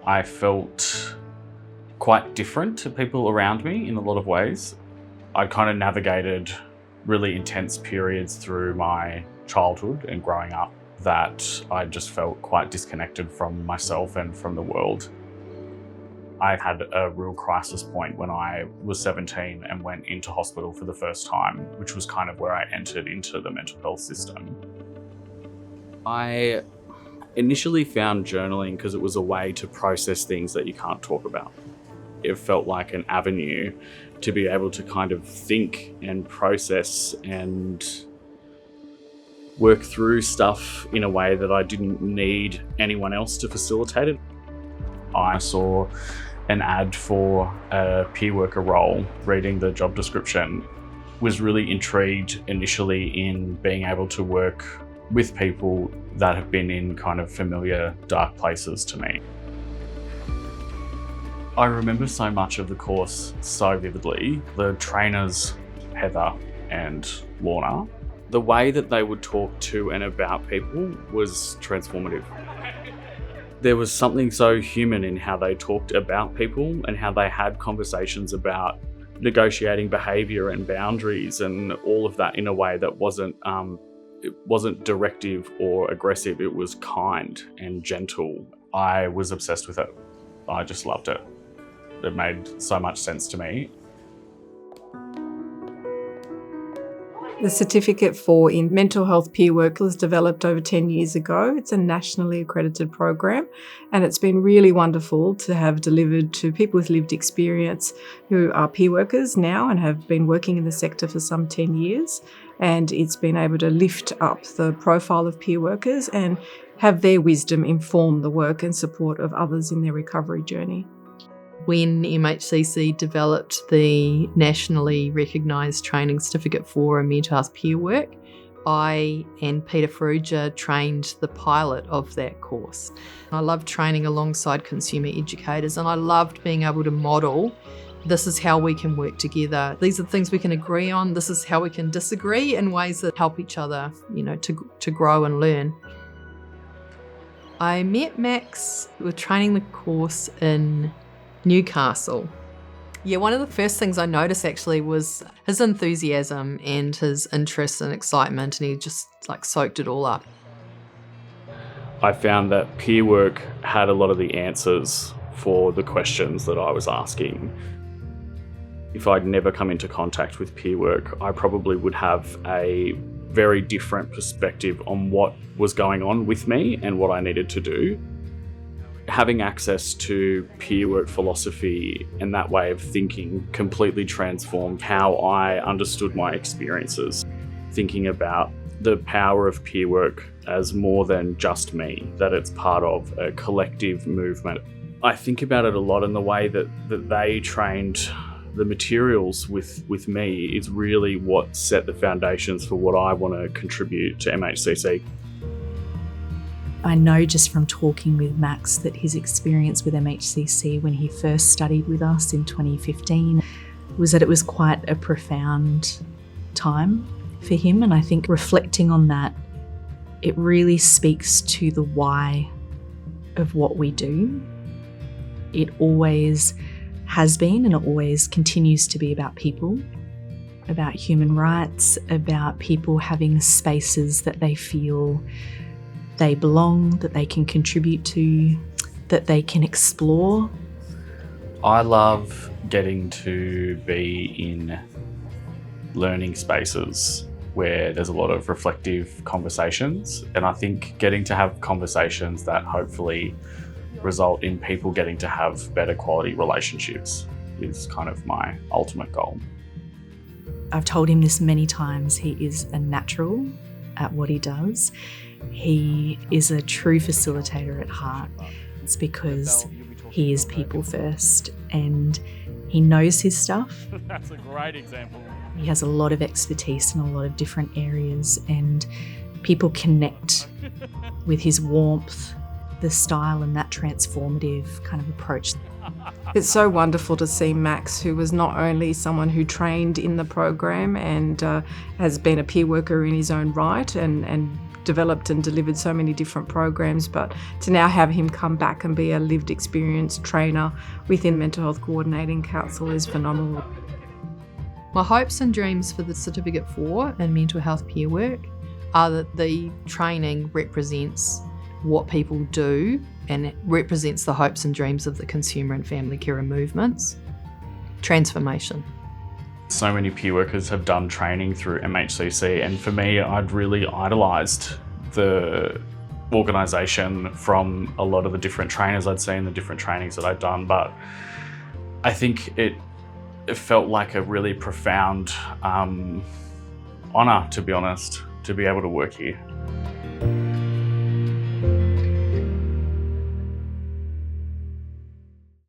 I felt quite different to people around me in a lot of ways. I kind of navigated really intense periods through my childhood and growing up that I just felt quite disconnected from myself and from the world. I had a real crisis point when I was 17 and went into hospital for the first time, which was kind of where I entered into the mental health system. I initially found journaling because it was a way to process things that you can't talk about. It felt like an avenue to be able to kind of think and process and work through stuff in a way that I didn't need anyone else to facilitate it. I saw an ad for a peer worker role. Reading the job description, was really intrigued initially in being able to work with people that have been in kind of familiar dark places to me. I remember so much of the course so vividly. The trainers, Heather and Lorna, the way that they would talk to and about people was transformative. There was something so human in how they talked about people and how they had conversations about negotiating behaviour and boundaries and all of that in a way that it wasn't directive or aggressive. It was kind and gentle. I was obsessed with it. I just loved it. It made so much sense to me. The certificate for in mental health peer work was developed over 10 years ago. It's a nationally accredited program, and it's been really wonderful to have delivered to people with lived experience who are peer workers now and have been working in the sector for some 10 years. And it's been able to lift up the profile of peer workers and have their wisdom inform the work and support of others in their recovery journey. When MHCC developed the nationally recognised training certificate for mental health peer work, I and Peter Ferrugia trained the pilot of that course. I loved training alongside consumer educators, and I loved being able to model, this is how we can work together. These are the things we can agree on. This is how we can disagree in ways that help each other, to grow and learn. I met Max, we were training the course in Newcastle. Yeah, one of the first things I noticed actually was his enthusiasm and his interest and excitement, and he just soaked it all up. I found that peer work had a lot of the answers for the questions that I was asking. If I'd never come into contact with peer work, I probably would have a very different perspective on what was going on with me and what I needed to do. Having access to peer work philosophy and that way of thinking completely transformed how I understood my experiences. Thinking about the power of peer work as more than just me, that it's part of a collective movement. I think about it a lot in the way that they trained the materials with me is really what set the foundations for what I want to contribute to MHCC. I know just from talking with Max that his experience with MHCC when he first studied with us in 2015 was that it was quite a profound time for him. And I think reflecting on that, it really speaks to the why of what we do. It always has been and it always continues to be about people, about human rights, about people having spaces that they feel they belong, that they can contribute to, that they can explore. I love getting to be in learning spaces where there's a lot of reflective conversations, and I think getting to have conversations that hopefully result in people getting to have better quality relationships is kind of my ultimate goal. I've told him this many times, he is a natural at what he does. He is a true facilitator at heart. It's because he is people first and he knows his stuff. That's a great example. He has a lot of expertise in a lot of different areas and people connect with his warmth, the style and that transformative kind of approach. It's so wonderful to see Max, who was not only someone who trained in the program and has been a peer worker in his own right and developed and delivered so many different programs, but to now have him come back and be a lived experience trainer within Mental Health Coordinating Council is phenomenal. My hopes and dreams for the Certificate 4 in mental health peer work are that the training represents what people do and it represents the hopes and dreams of the consumer and family carer movements. Transformation. So many peer workers have done training through MHCC, and for me, I'd really idolised the organisation from a lot of the different trainers I'd seen, the different trainings that I'd done, but I think it felt like a really profound honour, to be honest, to be able to work here.